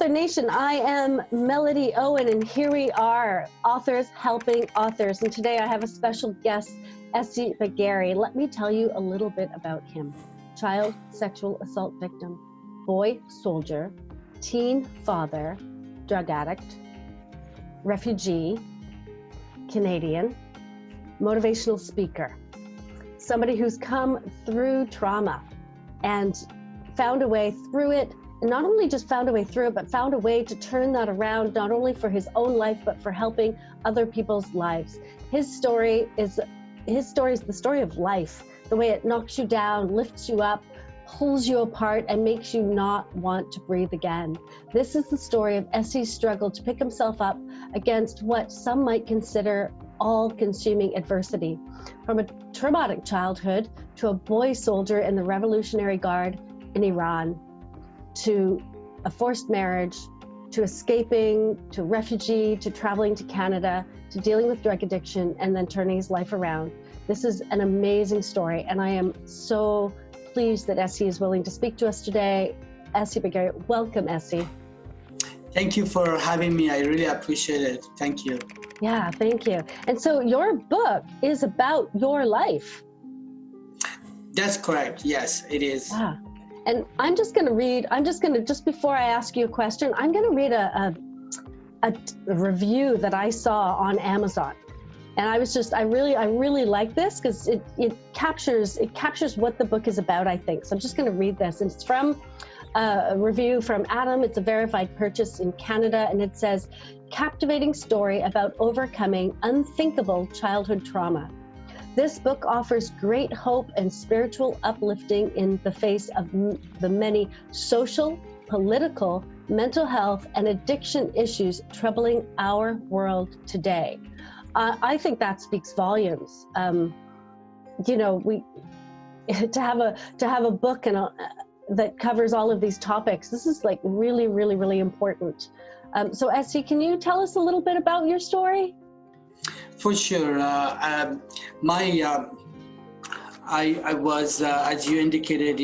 Author Nation. I am Melody Owen, and here we are, authors helping authors. And today I have a special guest, Essi Bagheri. Let me tell you a little bit about him. Child sexual assault victim, boy soldier, teen father, drug addict, refugee, Canadian, motivational speaker, somebody who's come through trauma and found a way through it. And not only just found a way through it, but found a way to turn that around, not only for his own life, but for helping other people's lives. His story is the story of life, the way it knocks you down, lifts you up, pulls you apart, and makes you not want to breathe again. This is the story of Essi's struggle to pick himself up against what some might consider all-consuming adversity. From a traumatic childhood to a boy soldier in the Revolutionary Guard in Iran, to a forced marriage, to escaping, to refugee, to traveling to Canada, to dealing with drug addiction, and then turning his life around. This is an amazing story, and I am so pleased that Essi is willing to speak to us today. Essi Bagheri, welcome, Essi. Thank you for having me. I really appreciate it. Thank you. Yeah, thank you. And so your book is about your life. That's correct. Yes, it is. Yeah. And I'm just going to read, just before I ask you a question, I'm going to read a review that I saw on Amazon. And I really like this because it captures what the book is about, I think. So I'm just going to read this. And it's from a review from Adam. It's a verified purchase in Canada. And it says, captivating story about overcoming unthinkable childhood trauma. This book offers great hope and spiritual uplifting in the face of the many social, political, mental health, and addiction issues troubling our world today. I think that speaks volumes. You know, to have a book that covers all of these topics. This is like really, really, really important. So, Essi, can you tell us a little bit about your story? For sure. I was, as you indicated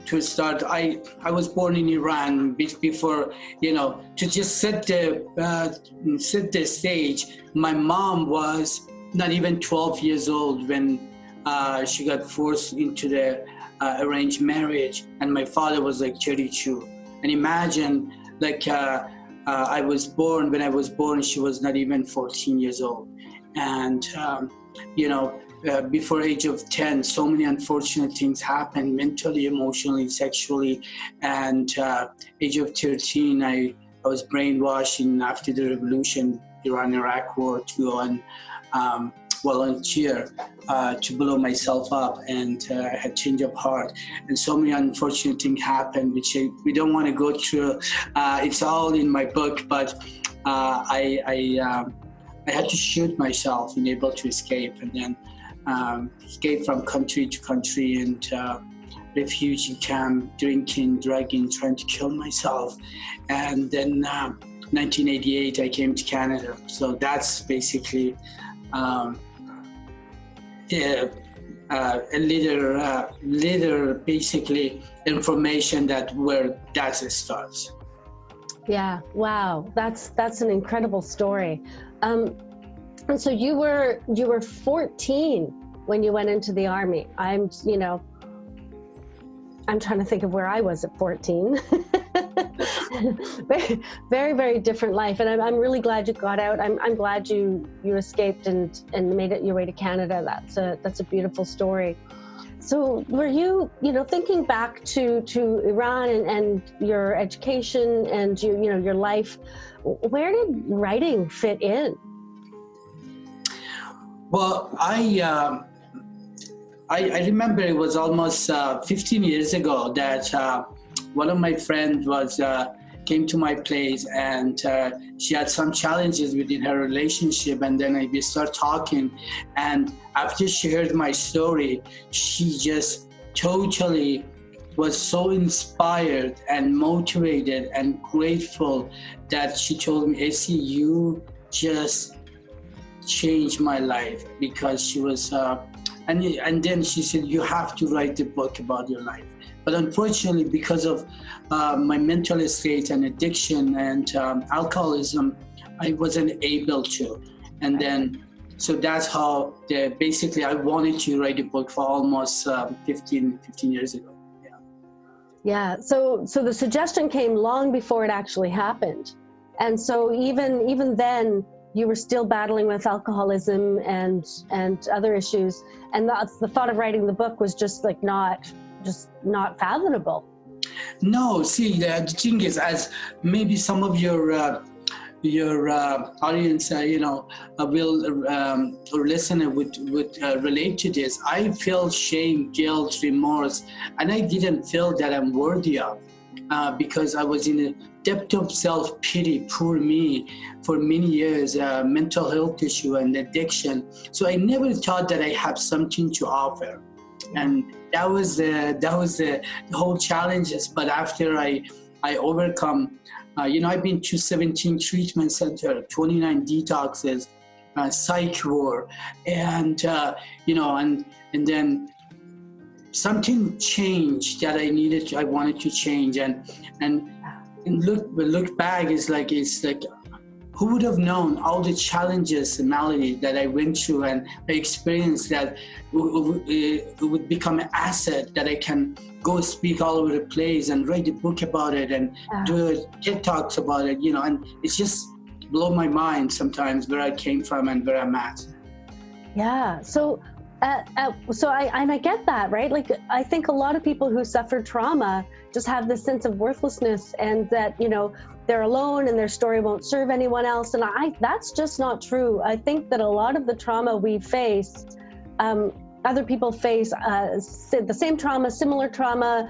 to start, I was born in Iran. Before, to just set the stage, my mom was not even 12 years old when she got forced into the arranged marriage, and my father was like 32. And imagine, like, when I was born, she was not even 14 years old. And, before age of 10, so many unfortunate things happened mentally, emotionally, sexually. And age of 13, I was brainwashed after the revolution, Iran-Iraq war, to go and volunteer to blow myself up, and I had change of heart, and so many unfortunate things happened, which we don't want to go through. It's all in my book, but I had to shoot myself and able to escape, and then escape from country to country, and refugee camp, drinking, drugging, trying to kill myself. And then 1988, I came to Canada. So that's basically a little basically information where that starts. Yeah, wow, that's an incredible story. And so you were 14 when you went into the Army. I'm trying to think of where I was at 14. Very, very, very different life, and I'm really glad you got out. I'm glad you escaped and made it your way to Canada. That's a beautiful story. So were you thinking back to Iran and your education and your life, where did writing fit in? Well, I remember it was almost 15 years ago that one of my friends came to my place, and she had some challenges within her relationship, and then we start talking, and after she heard my story, she just totally was so inspired and motivated and grateful that she told me, Essi, you just changed my life, because she was and then she said, you have to write a book about your life, But unfortunately, because of my mental state and addiction and alcoholism, I wasn't able to. And then, so that's how basically I wanted to write a book for almost 15 years ago. Yeah. So the suggestion came long before it actually happened. And so even then you were still battling with alcoholism and other issues. And the thought of writing the book was just like not fathomable. No, see, the thing is, as maybe some of your audience, will or listener would relate to this. I felt shame, guilt, remorse, and I didn't feel that I'm worthy of, because I was in a depth of self-pity, poor me, for many years, mental health issue and addiction. So I never thought that I have something to offer, and that was the whole challenges. But after I overcome. I've been to 17 treatment centers, 29 detoxes, psych ward, and and then something changed that I wanted to change, and look back, it's like who would have known all the challenges and malady that I went through and I experienced, that it would become an asset that I can go speak all over the place and write a book about it and do TED Talks about it, and it's just blow my mind sometimes where I came from and where I'm at. Yeah. So I get that, right? Like, I think a lot of people who suffer trauma just have this sense of worthlessness, and that, they're alone and their story won't serve anyone else. And that's just not true. I think that a lot of the trauma we face, other people face the same trauma, similar trauma,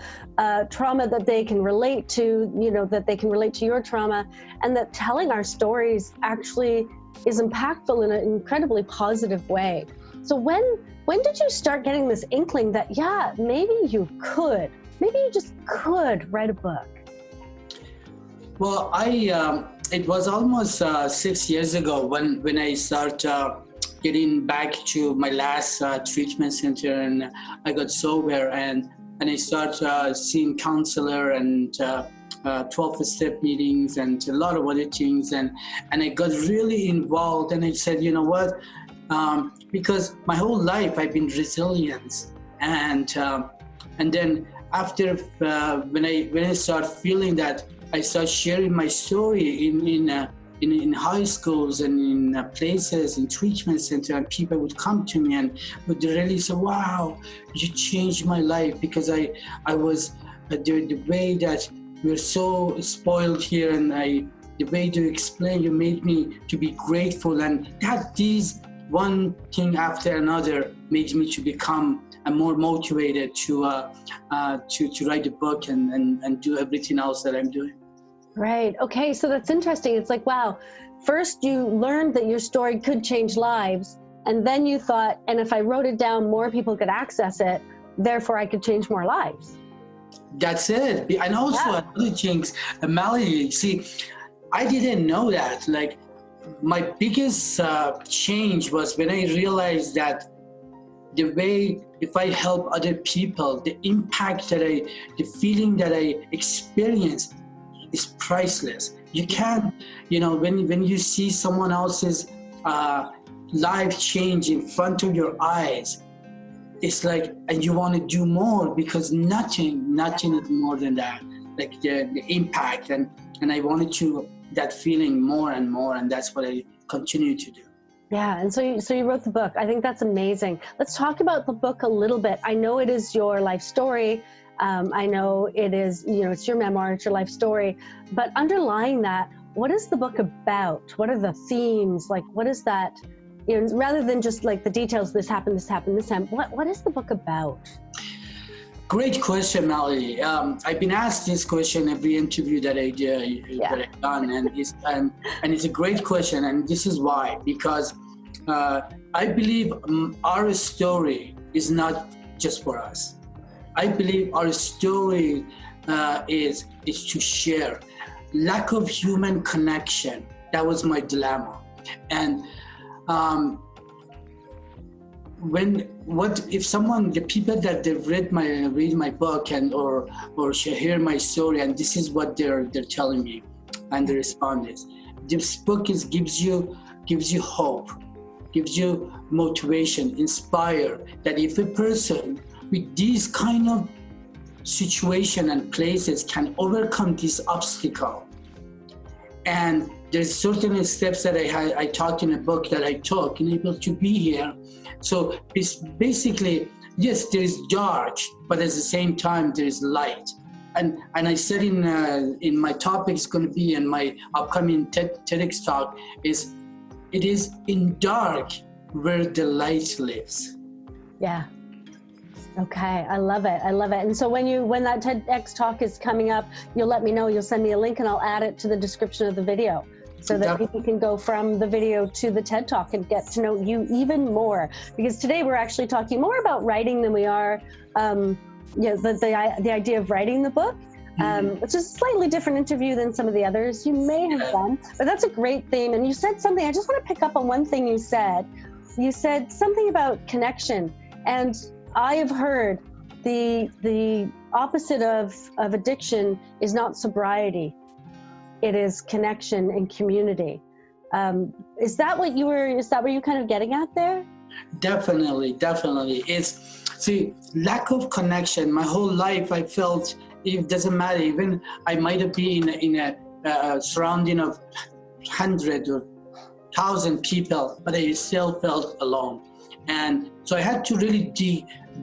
trauma that they can relate to, that they can relate to your trauma, and that telling our stories actually is impactful in an incredibly positive way. So when did you start getting this inkling that, maybe you just could write a book? Well, it was almost 6 years ago when I started getting back to my last treatment center, and I got sober, and I started seeing counselor and 12-step meetings and a lot of other things, and I got really involved, and I said, you know what, because my whole life I've been resilient, and then after when I start feeling that, I started sharing my story in high schools and in places, in treatment center, and people would come to me and would really say, wow, you changed my life, because I was the way that we're so spoiled here, and the way you explain, you made me to be grateful, and that these one thing after another made me to become more motivated to write a book and do everything else that I'm doing. Right. Okay. So that's interesting. It's like, wow, first you learned that your story could change lives, and then you thought, and if I wrote it down, more people could access it, therefore I could change more lives. That's it. And also another things, Melody, see, I didn't know that. Like, my biggest change was when I realized that the way, if I help other people, the impact the feeling that I experience is priceless. You can't, when you see someone else's life change in front of your eyes, it's like, and you want to do more, because nothing is more than that, like the impact, and I wanted to that feeling more and more, and that's what I continue to do. Yeah, and so you wrote the book. I think that's amazing. Let's talk about the book a little bit. I know it is your life story. I know it is, it's your memoir, it's your life story. But underlying that, what is the book about? What are the themes? Like, what is that? Rather than just like the details, this happened, what is the book about? Great question, Melody. I've been asked this question every interview that I've done, and it's a great question, and this is why, because I believe our story is not just for us. I believe our story is to share. Lack of human connection, that was my dilemma, and what if someone, the people that they've read my book and or hear my story, and this is what they're telling me, and the response is, this book gives you hope, gives you motivation, inspire, that if a person with these kind of situation and places can overcome this obstacle, and there's certain steps that I talked in a book that I took and able to be here. So it's basically, yes, there is dark, but at the same time there is light. And I said in my topic is going to be in my upcoming TEDx talk is, it is in dark where the light lives. Yeah. Okay, I love it. And so when that TEDx talk is coming up, you'll let me know. You'll send me a link, and I'll add it to the description of the video, so that people can go from the video to the TED Talk and get to know you even more. Because today we're actually talking more about writing than we are, the idea of writing the book, which is a slightly different interview than some of the others you may have done. But that's a great theme. And you said something, I just want to pick up on one thing you said. You said something about connection. And I have heard the opposite of addiction is not sobriety. It is connection and community. Is that what you were kind of getting at there? Definitely. See, lack of connection. My whole life I felt it doesn't matter. Even I might have been in a surrounding of 100 or 1,000 people, but I still felt alone. And so I had to really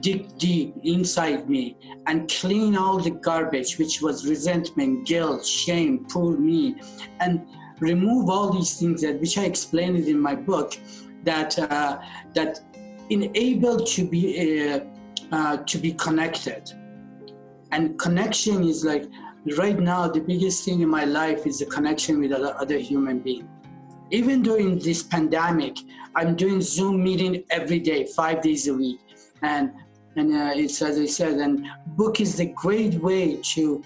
dig deep inside me and clean all the garbage, which was resentment, guilt, shame, poor me, and remove all these things which I explained it in my book, that enable to be connected. And connection is like, right now, the biggest thing in my life is the connection with other human beings. Even during this pandemic, I'm doing Zoom meeting every day, 5 days a week. And it's, as I said, and book is the great way to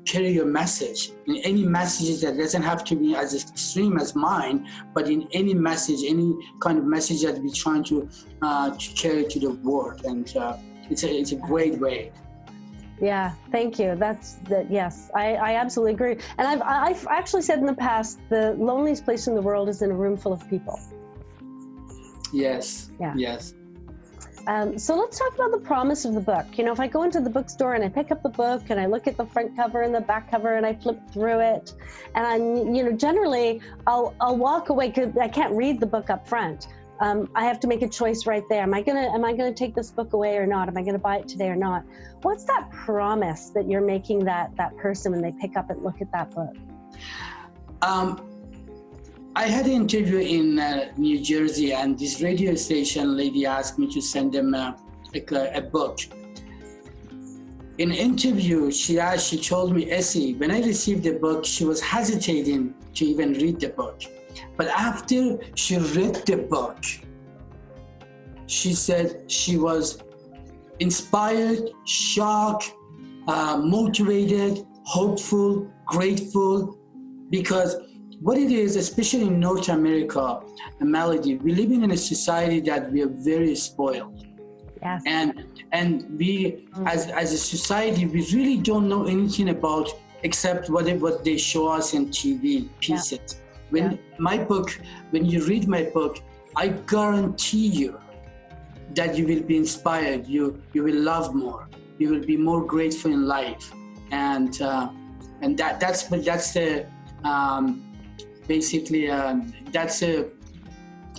carry your message. In any messages that doesn't have to be as extreme as mine, but in any message, any kind of message that we're trying to carry to the world. And it's a great way. Yeah, thank you. Yes, I absolutely agree. And I've actually said in the past, the loneliest place in the world is in a room full of people. Yes. Yeah. Yes. So let's talk about the promise of the book. You know, if I go into the bookstore and I pick up the book and I look at the front cover and the back cover and I flip through it, and generally I'll walk away because I can't read the book up front. I have to make a choice right there. Am I gonna take this book away or not? Am I gonna buy it today or not? What's that promise that you're making that person when they pick up and look at that book? I had an interview in New Jersey, and this radio station lady asked me to send them a book. In an interview, she told me, Essi, when I received the book, she was hesitating to even read the book. But after she read the book, she said she was inspired, shocked, motivated, hopeful, grateful, because what it is, especially in North America, Melody, we live in a society that we are very spoiled. Yes. And we, as a society, we really don't know anything about except what they show us in TV pieces. Yeah. When you read my book, I guarantee you that you will be inspired. You will love more. You will be more grateful in life, and that's the basically that's a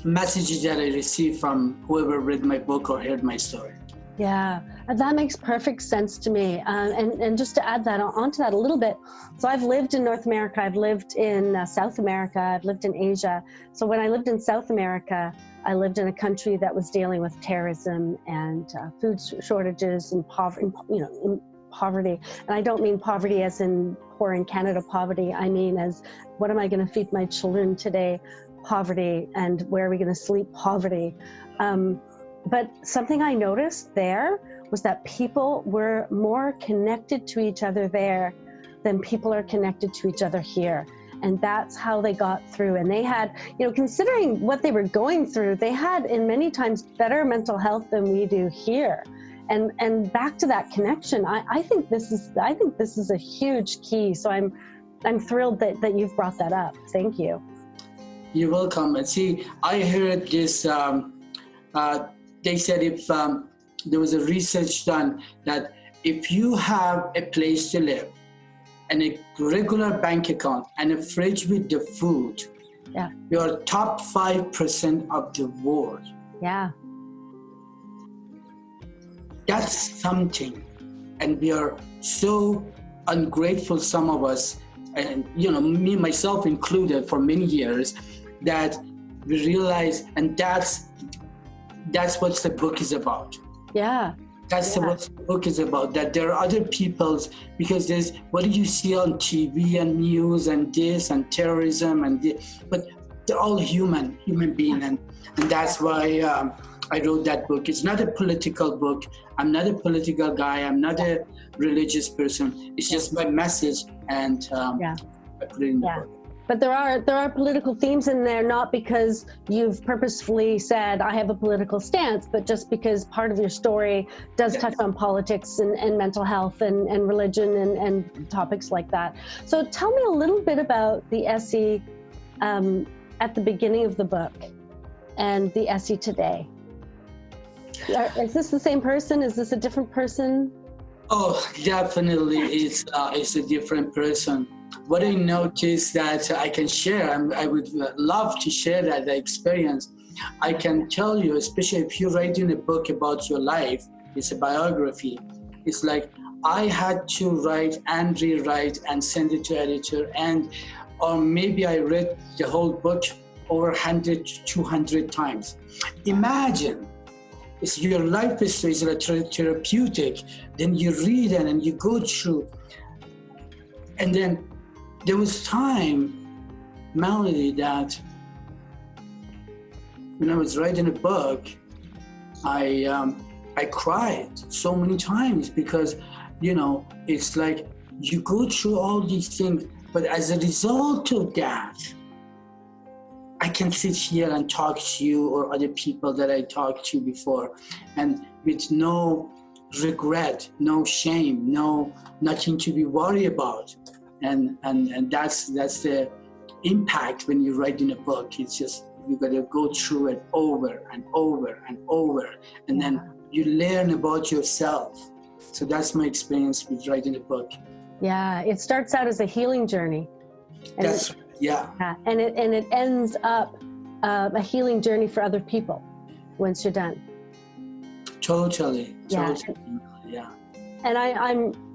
message that I received from whoever read my book or heard my story. Yeah, that makes perfect sense to me. And just to add that onto that a little bit, so I've lived in North America, I've lived in South America, I've lived in Asia. So when I lived in South America, I lived in a country that was dealing with terrorism and food shortages and poverty. And I don't mean poverty as in poor in Canada poverty. I mean as, what am I going to feed my children today? Poverty, and where are we going to sleep? Poverty. But something I noticed there was that people were more connected to each other there than people are connected to each other here. And that's how they got through. And they had, considering what they were going through, they had in many times better mental health than we do here. And back to that connection, I think this is a huge key. So I'm thrilled that you've brought that up. Thank you. You're welcome. And see, I heard this. They said if there was a research done that if you have a place to live and a regular bank account and a fridge with the food, yeah, you're top 5% of the world. Yeah. That's something. And we are so ungrateful, some of us, and me, myself included, for many years, that we realize, and that's what the book is about. Yeah. That's what the book is about, that there are other people's, because there's, what do you see on TV and news and this and terrorism and this, but they're all human beings. And that's why I wrote that book. It's not a political book. I'm not a political guy. I'm not a religious person. It's just my message, and I put it in the book. But there are political themes in there, not because you've purposefully said, I have a political stance, but just because part of your story does touch on politics and mental health and religion and topics like that. So tell me a little bit about the Essi at the beginning of the book and the Essi today. Is this the same person? Is this a different person? Oh, definitely, it's a different person. What I noticed that I can share, I would love to share that experience. I can tell you, especially if you're writing a book about your life, it's a biography. It's like I had to write and rewrite and send it to editor, or maybe I read the whole book over 100 to 200 times. Imagine. It's your life history is like therapeutic. Then you read it and you go through. And then there was time, Melody, that when I was writing a book, I cried so many times because, it's like you go through all these things, but as a result of that, I can sit here and talk to you or other people that I talked to before, and with no regret, no shame, nothing to be worried about, and that's the impact when you're writing a book. It's just you got to go through it over and over and over, and then you learn about yourself. So that's my experience with writing a book. Yeah, it starts out as a healing journey. And it ends up a healing journey for other people once you're done. Totally. Yeah. And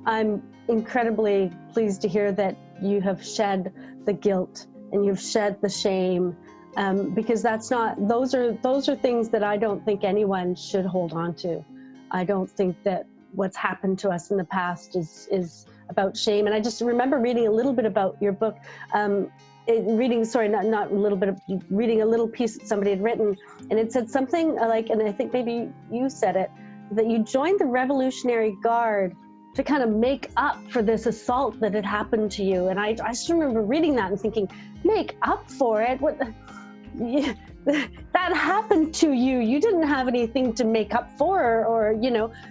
I'm incredibly pleased to hear that you have shed the guilt and you've shed the shame, because those are things that I don't think anyone should hold on to. I don't think that what's happened to us in the past is about shame. And I just remember reading a little bit about your book. Reading a little piece that somebody had written, and it said something like, and I think maybe you said it, that you joined the Revolutionary Guard to kind of make up for this assault that had happened to you. And I just remember reading that and thinking, make up for it? What? That happened to you. You didn't have anything to make up for, or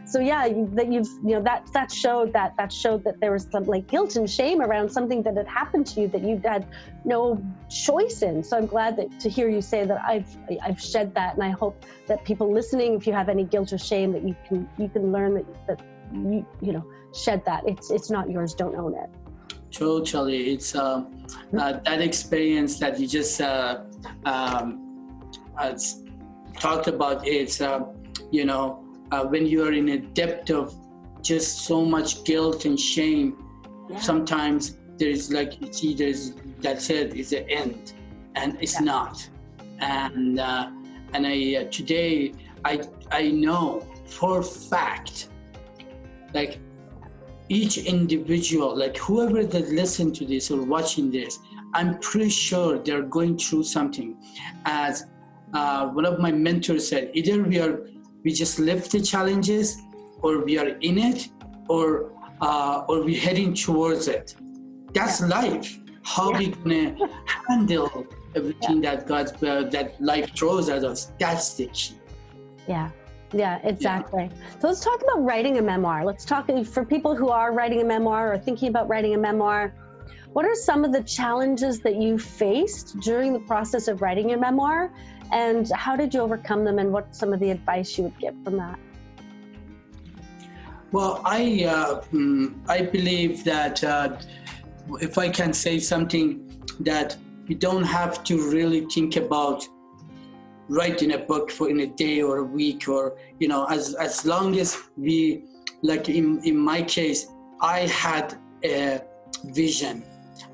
So that showed that there was some like guilt and shame around something that had happened to you that you had no choice in. So I'm glad to hear you say that I've shed that, and I hope that people listening, if you have any guilt or shame, that you can learn that you shed that. It's not yours. Don't own it. Totally. It's that experience that you just talked about. It's when you are in a depth of just so much guilt and shame, sometimes there's that's it, it's the end, and it's not. And I today I know for a fact, like each individual, like whoever that listen to this or watching this, I'm pretty sure they're going through something. As one of my mentors said, either we just live the challenges, or we are in it, or we're heading towards it. That's life. how we gonna handle everything that that life throws at us. That's the key. Yeah, exactly. So let's talk about writing a memoir. Let's talk for people who are writing a memoir or thinking about writing a memoir. What are some of the challenges that you faced during the process of writing your memoir, and how did you overcome them, and what's some of the advice you would give from that? Well, I believe that if I can say something, that you don't have to really think about writing a book for in a day or a week, or as long as we, like in my case, I had a vision,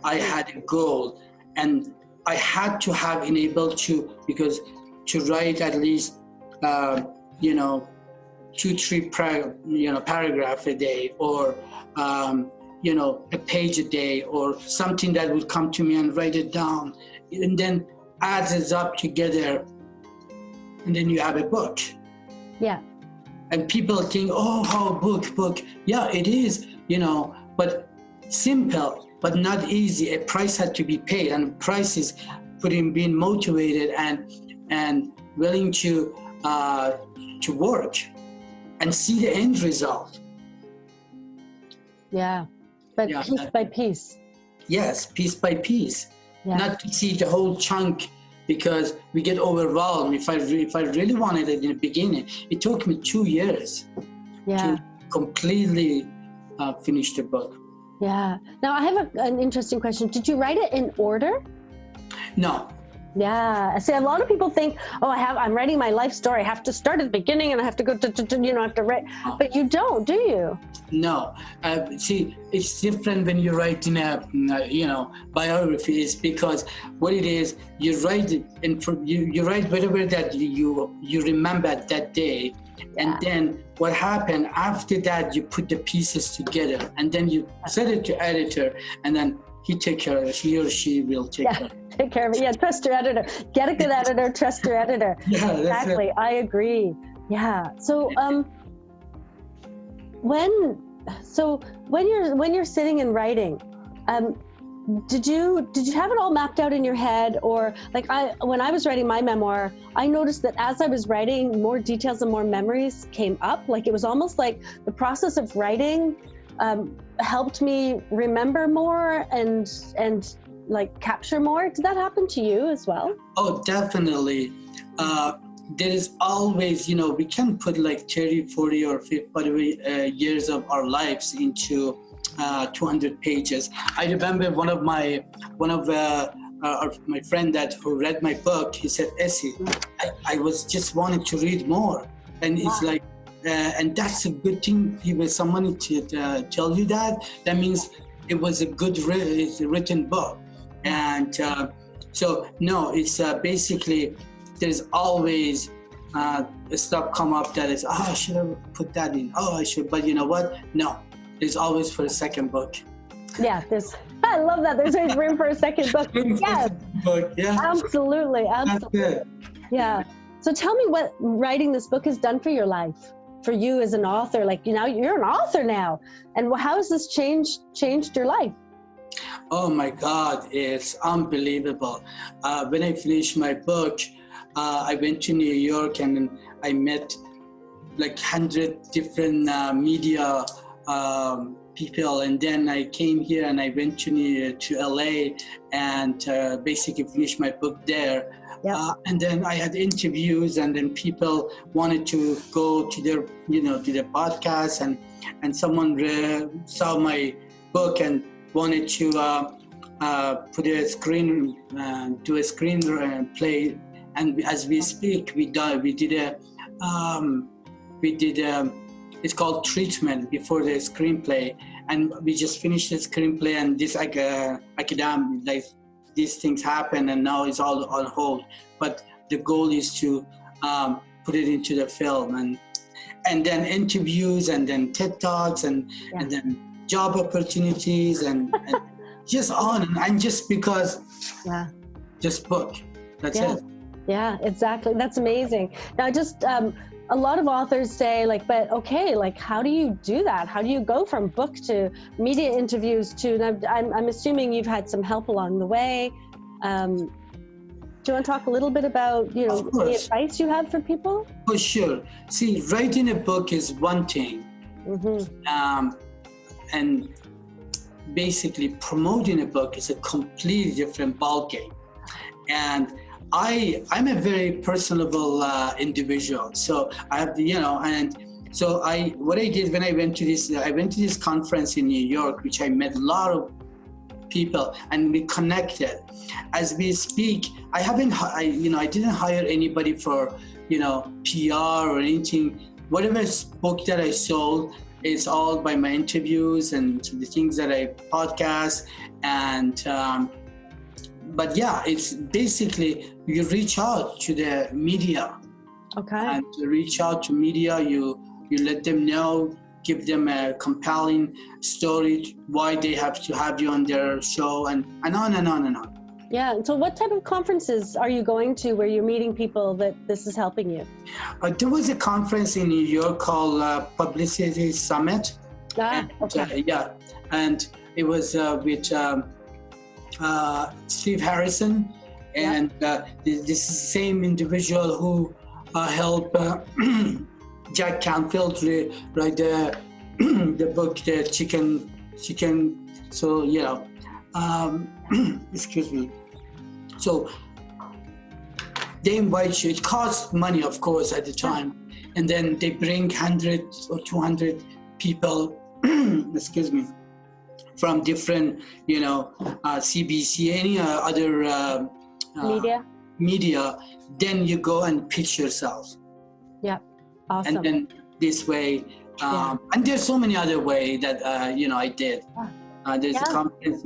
I had a goal, and I had to have enabled to, because to write at least 2-3 paragraph a day, or a page a day, or something that would come to me and write it down, and then adds it up together, and then you have a book. Yeah. And people think, oh, how book. Yeah, it is, but simple, but not easy. A price had to be paid, and price is being motivated and willing to work and see the end result. Yeah, but piece by piece. Yes, piece by piece. Yeah. Not to see the whole chunk, because we get overwhelmed. If I really wanted it in the beginning, it took me 2 years to completely finish the book. Yeah. Now I have an interesting question. Did you write it in order? No. Yeah. See, a lot of people think, oh, I'm writing my life story. I have to start at the beginning and I have to go I have to write. But you don't, do you? No. See, it's different when you write in a, biography, is because what it is, you write it, and you write whatever that you remember that day. And then what happened after that, you put the pieces together, and then you send it to editor, and then he or she will take care of it. Take care of it. Yeah, trust your editor. Get a good editor, trust your editor. Yeah, exactly. I agree. Yeah. So when you're sitting and writing, did you have it all mapped out in your head? Or like when I was writing my memoir, I noticed that as I was writing, more details and more memories came up. Like it was almost like the process of writing helped me remember more and like capture more. Did that happen to you as well? Oh, definitely. There is always, we can put like 30, 40 or 50 years of our lives into 200 pages. I remember one of my friend who read my book, he said, Essi, I was just wanting to read more. And it's like, and that's a good thing. Even someone to tell you that means it was a good written book. And so no, it's basically, there's always stuff come up that is, I should have put that in. Oh, I should, but you know what? No, there's always for a second book. Yeah, I love that. There's always room for a second book. Yes, absolutely. That's it. Yeah. So tell me what writing this book has done for your life, for you as an author. Like, you're an author now, and how has this changed your life? Oh my God, it's unbelievable. When I finished my book, I went to New York and I met like 100 different media people, and then I came here and I went to LA and basically finished my book there. Yep. And then I had interviews, and then people wanted to go to their to their podcast, and someone saw my book and wanted to put a screen, do a screen play, and as we speak, we did it's called treatment before the screenplay, and we just finished the screenplay, and this academic, like these things happen, and now it's all on hold. But the goal is to put it into the film, and then interviews, and then TED Talks, and then job opportunities, and just on, and just because just book, that's it. Yeah, exactly. That's amazing. Now, just a lot of authors say, like, but okay, like, how do you do that? How do you go from book to media interviews to, and I'm assuming you've had some help along the way. Do you want to talk a little bit about, Of any course, advice you have for people? for sure. See, writing a book is one thing, and basically promoting a book is a completely different ballgame. And I'm a very personable individual, so I have and so what I did when I went to this conference in New York, which I met a lot of people and we connected. As we speak, I didn't hire anybody for PR or anything. Whatever book that I sold, it's all by my interviews and the things that I podcast. And but yeah, it's basically you reach out to the media. Okay. And to reach out to media, you let them know, give them a compelling story why they have to have you on their show, and on and on and on. Yeah. So what type of conferences are you going to where you're meeting people that this is helping you? There was a conference in New York called Publicity Summit. Okay. And it was with Steve Harrison, and this is the same individual who helped Jack Canfield write the book, the chicken. So excuse me. So they invite you. It costs money, of course, at the time, and then they bring 100 or 200 people. Excuse me. From different, CBC, any other media. Then you go and pitch yourself. Yeah, awesome. And then this way, and there's so many other ways that I did. There's a conference,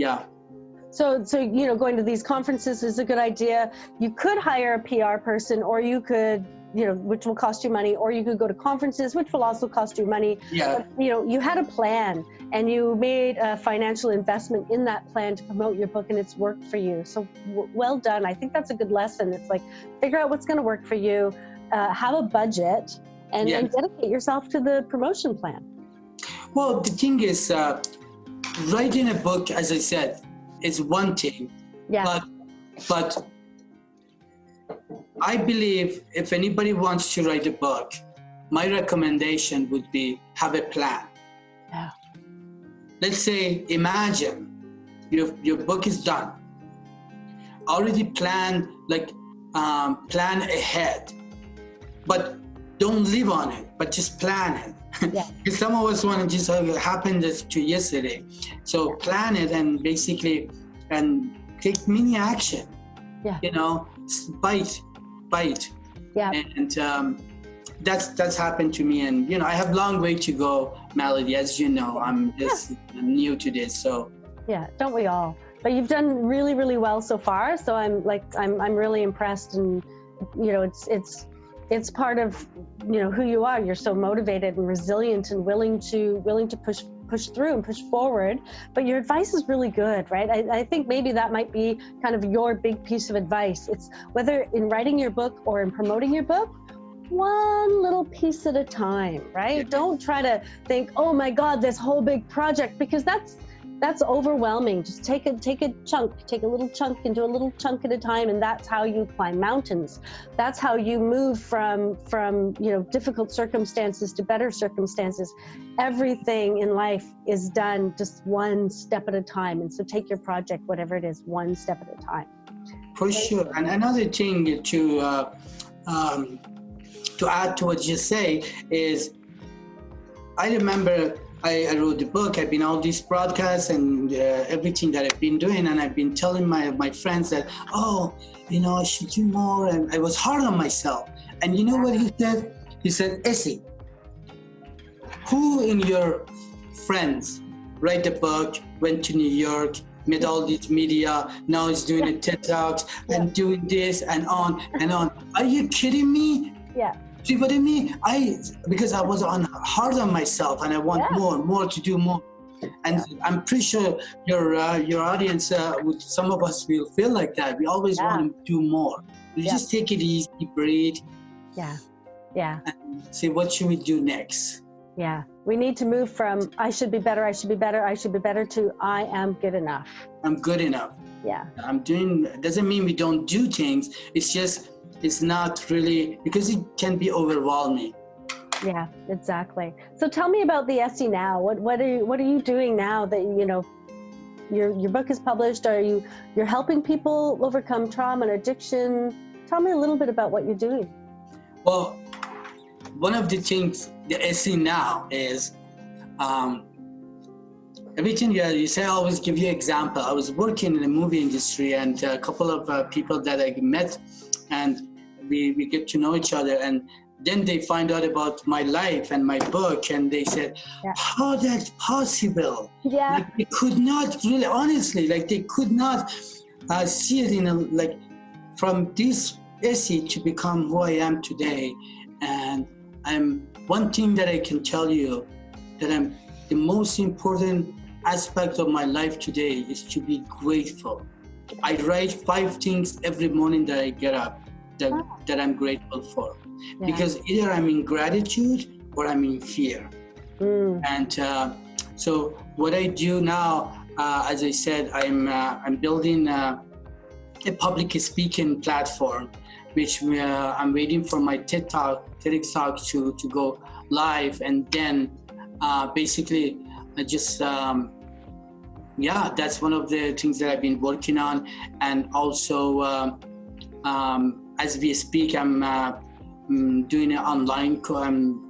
So going to these conferences is a good idea. You could hire a PR person, or you could, which will cost you money, or you could go to conferences, which will also cost you money. Yeah. But, you had a plan and you made a financial investment in that plan to promote your book, and it's worked for you. So well done. I think that's a good lesson. It's like, figure out what's going to work for you, have a budget, and dedicate yourself to the promotion plan. Well, the thing is, writing a book, as I said, is one thing. Yeah. But I believe if anybody wants to write a book, my recommendation would be have a plan. Yeah. Let's say, imagine your book is done. Already planned, plan ahead, but don't live on it, but just plan it. Yeah. Because some of us want to just happened to yesterday. So plan it and basically take mini action. Yeah. Bite. Yeah. And that's happened to me. And I have long way to go, Melody. As you know, I'm just new to this. So yeah, don't we all? But you've done really, really well so far. So I'm really impressed, and it's part of who you are. You're so motivated and resilient and willing to push through and push forward. But your advice is really good, right? I think maybe that might be kind of your big piece of advice. It's whether in writing your book or in promoting your book, one little piece at a time, right? Yeah. Don't try to think, oh my God, this whole big project, because that's overwhelming. Just take a little chunk and do a little chunk at a time, and that's how you climb mountains. That's how you move from difficult circumstances to better circumstances. Everything in life is done just one step at a time, and so take your project, whatever it is, one step at a time. For sure. And another thing to add to what you say is, I remember I wrote the book. I've been all these broadcasts and everything that I've been doing, and I've been telling my friends that, I should do more, and I was hard on myself. And you know what he said? He said, Essi, who in your friends write a book, went to New York, met all this media, now is doing a TED Talks and doing this and on and on. Are you kidding me? Yeah. See what I mean? Because I was hard on myself, and I want more to do more. And I'm pretty sure your audience, some of us will feel like that. We always want to do more. You just take it easy, breathe. Yeah. Yeah. and say, what should we do next? Yeah. We need to move from I should be better, I should be better, I should be better to I am good enough. I'm good enough. Yeah. I'm doing, doesn't mean we don't do things. It's just, it's not really, because it can be overwhelming. Yeah, exactly. So tell me about the Essi now. What are you doing now that, you know, your book is published? You're helping people overcome trauma and addiction? Tell me a little bit about what you're doing. Well, one of the things that I see now is everything you say. I always give you an example. I was working in the movie industry, and a couple of people that I met, and we get to know each other, and then they find out about my life and my book, and they said, Yeah. how that's possible? Yeah. Like, they could not really, honestly, like they could not see it in a, like, from this essay to become who I am today. And one thing that I can tell you, that I'm the most important aspect of my life today is to be grateful. I write 5 things every morning that I get up that I'm grateful for. Yeah. Because either I'm in gratitude or I'm in fear. And so what I do now, as I said, I'm building a public speaking platform, which I'm waiting for my TEDx talk to go live, and then basically I just that's one of the things that I've been working on. And also as we speak, I'm doing I'm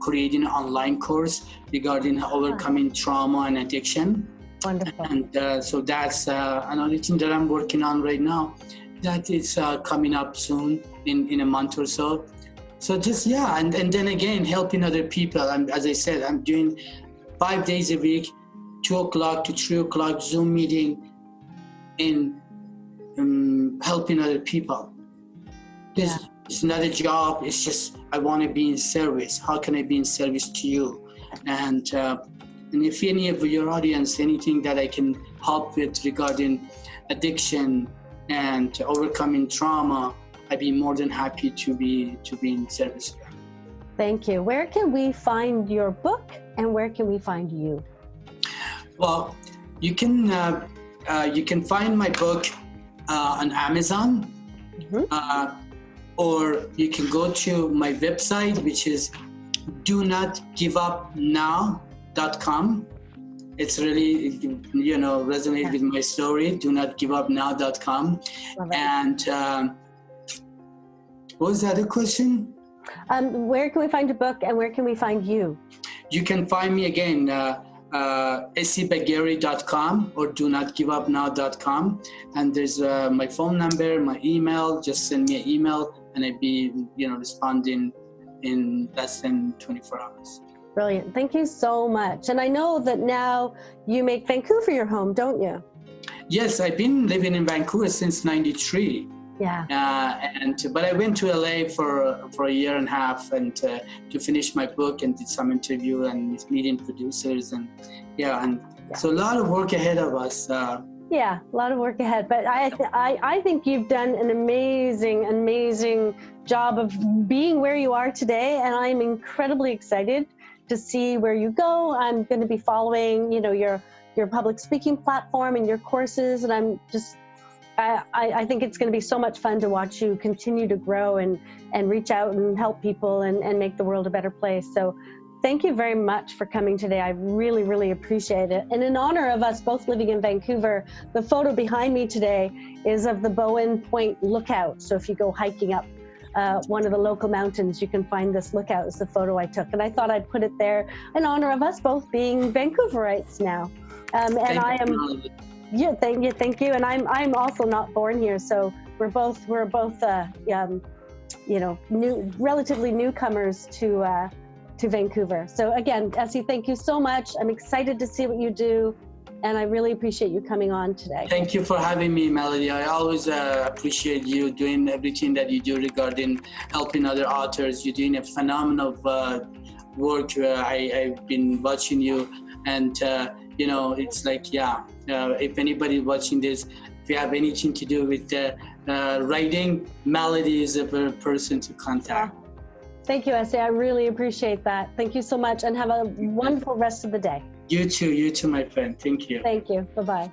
creating an online course regarding overcoming trauma and addiction. Wonderful. And so that's another thing that I'm working on right now. That is coming up soon in a month or so. So just, and then again, helping other people. As I said, I'm doing 5 days a week, 2 o'clock to 3 o'clock Zoom meeting in helping other people. It's not a job. It's just, I want to be in service. How can I be in service to you? And if any of your audience, anything that I can help with regarding addiction and overcoming trauma, I'd be more than happy to be in service. Thank you. Where can we find your book, and where can we find you? Well, you can find my book on Amazon, or you can go to my website, which is donotgiveupnow.com. It's really, resonated with my story, donotgiveupnow.com. And what was the other question? Where can we find your book, and where can we find you? You can find me again, essibagheri.com or donotgiveupnow.com. And there's my phone number, my email. Just send me an email, and I'd be, responding in less than 24 hours. Brilliant. Thank you so much. And I know that now you make Vancouver your home, don't you? Yes, I've been living in Vancouver since '93. Yeah. But I went to LA for a year and a half, and to finish my book, and did some interview and meeting producers, so a lot of work ahead of us. Yeah, a lot of work ahead. But I think you've done an amazing job of being where you are today, and I'm incredibly excited to see where you go. I'm going to be following, your public speaking platform and your courses, and I'm just, I think it's going to be so much fun to watch you continue to grow and reach out and help people and make the world a better place. So thank you very much for coming today. I really, really appreciate it. And in honor of us both living in Vancouver, the photo behind me today is of the Bowen Point Lookout. So if you go hiking up one of the local mountains, you can find this lookout. It's the photo I took. And I thought I'd put it there in honor of us both being Vancouverites now. Thank you. And I'm also not born here. So we're both relatively newcomers to Vancouver. So again, Essi, thank you so much. I'm excited to see what you do, and I really appreciate you coming on today. Thank you for having me, Melody. I always appreciate you doing everything that you do regarding helping other authors. You're doing a phenomenal work. I've been watching you, and it's like, if anybody watching this, if you have anything to do with writing, Melody is a person to contact. Thank you, Essi. I really appreciate that. Thank you so much, and have a wonderful rest of the day. You too, my friend. Thank you. Thank you. Bye-bye.